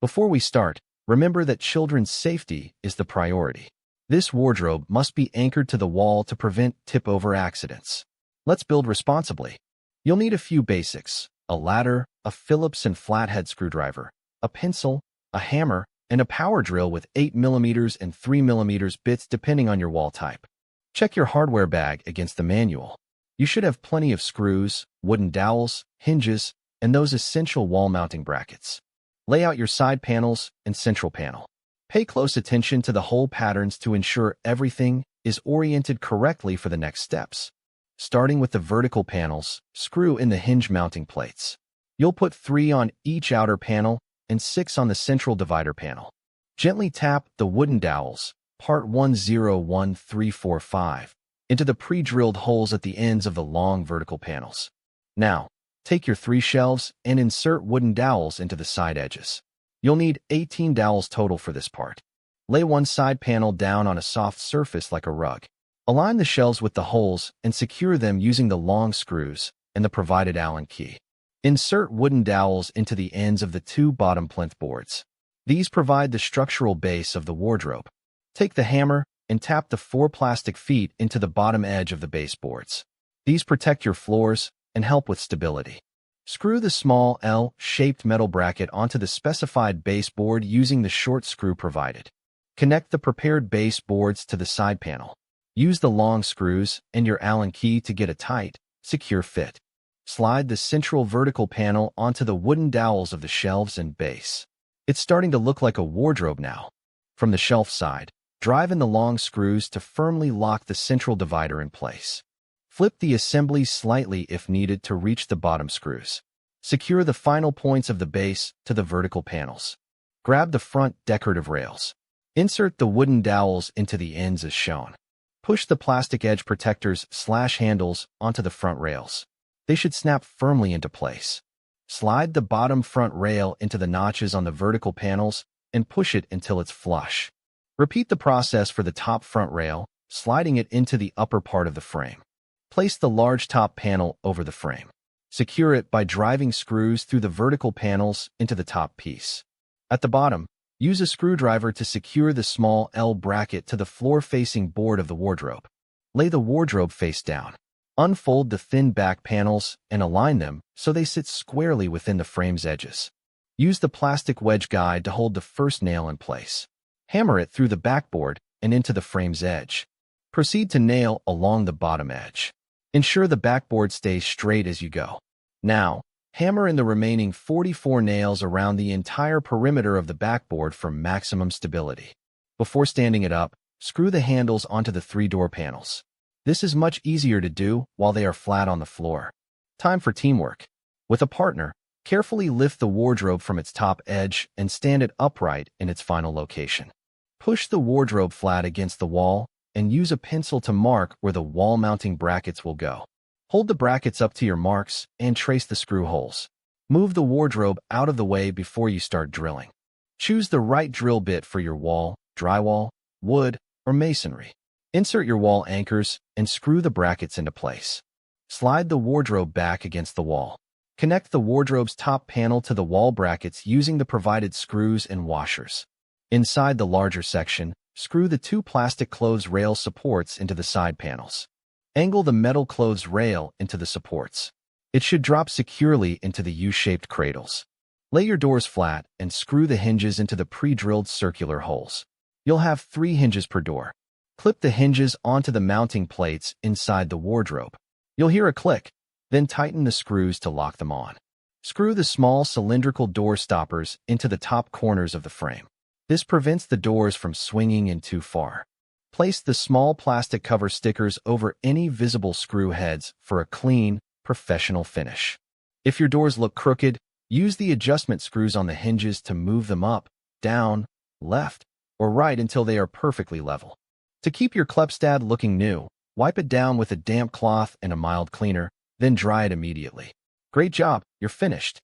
Before we start, remember that children's safety is the priority. This wardrobe must be anchored to the wall to prevent tip-over accidents. Let's build responsibly. You'll need a few basics: a ladder, a Phillips and flathead screwdriver, a pencil, a hammer, and a power drill with 8mm and 3mm bits depending on your wall type. Check your hardware bag against the manual. You should have plenty of screws, wooden dowels, hinges, and those essential wall mounting brackets. Lay out your side panels and central panel. Pay close attention to the hole patterns to ensure everything is oriented correctly for the next steps. Starting with the vertical panels, screw in the hinge mounting plates. You'll put 3 on each outer panel and 6 on the central divider panel. Gently tap the wooden dowels, part 101345, into the pre-drilled holes at the ends of the long vertical panels. Now, take your 3 shelves and insert wooden dowels into the side edges. You'll need 18 dowels total for this part. Lay one side panel down on a soft surface like a rug. Align the shelves with the holes and secure them using the long screws and the provided Allen key. Insert wooden dowels into the ends of the 2 bottom plinth boards. These provide the structural base of the wardrobe. Take the hammer and tap the 4 plastic feet into the bottom edge of the baseboards. These protect your floors and help with stability. Screw the small L-shaped metal bracket onto the specified baseboard using the short screw provided. Connect the prepared baseboards to the side panel. Use the long screws and your Allen key to get a tight, secure fit. Slide the central vertical panel onto the wooden dowels of the shelves and base. It's starting to look like a wardrobe now. From the shelf side, drive in the long screws to firmly lock the central divider in place. Flip the assembly slightly if needed to reach the bottom screws. Secure the final points of the base to the vertical panels. Grab the front decorative rails. Insert the wooden dowels into the ends as shown. Push the plastic edge protectors/handles onto the front rails. They should snap firmly into place. Slide the bottom front rail into the notches on the vertical panels and push it until it's flush. Repeat the process for the top front rail, sliding it into the upper part of the frame. Place the large top panel over the frame. Secure it by driving screws through the vertical panels into the top piece. At the bottom, use a screwdriver to secure the small L bracket to the floor-facing board of the wardrobe. Lay the wardrobe face down. Unfold the thin back panels and align them so they sit squarely within the frame's edges. Use the plastic wedge guide to hold the first nail in place. Hammer it through the backboard and into the frame's edge. Proceed to nail along the bottom edge. Ensure the backboard stays straight as you go. Now, hammer in the remaining 44 nails around the entire perimeter of the backboard for maximum stability. Before standing it up, screw the handles onto the 3 door panels. This is much easier to do while they are flat on the floor. Time for teamwork. With a partner, carefully lift the wardrobe from its top edge and stand it upright in its final location. Push the wardrobe flat against the wall and use a pencil to mark where the wall mounting brackets will go. Hold the brackets up to your marks and trace the screw holes. Move the wardrobe out of the way before you start drilling. Choose the right drill bit for your wall, drywall, wood, or masonry. Insert your wall anchors and screw the brackets into place. Slide the wardrobe back against the wall. Connect the wardrobe's top panel to the wall brackets using the provided screws and washers. Inside the larger section, screw the 2 plastic clothes rail supports into the side panels. Angle the metal clothes rail into the supports. It should drop securely into the U-shaped cradles. Lay your doors flat and screw the hinges into the pre-drilled circular holes. You'll have 3 hinges per door. Clip the hinges onto the mounting plates inside the wardrobe. You'll hear a click, then tighten the screws to lock them on. Screw the small cylindrical door stoppers into the top corners of the frame. This prevents the doors from swinging in too far. Place the small plastic cover stickers over any visible screw heads for a clean, professional finish. If your doors look crooked, use the adjustment screws on the hinges to move them up, down, left, or right until they are perfectly level. To keep your KLEPPSTAD looking new, wipe it down with a damp cloth and a mild cleaner, then dry it immediately. Great job, you're finished.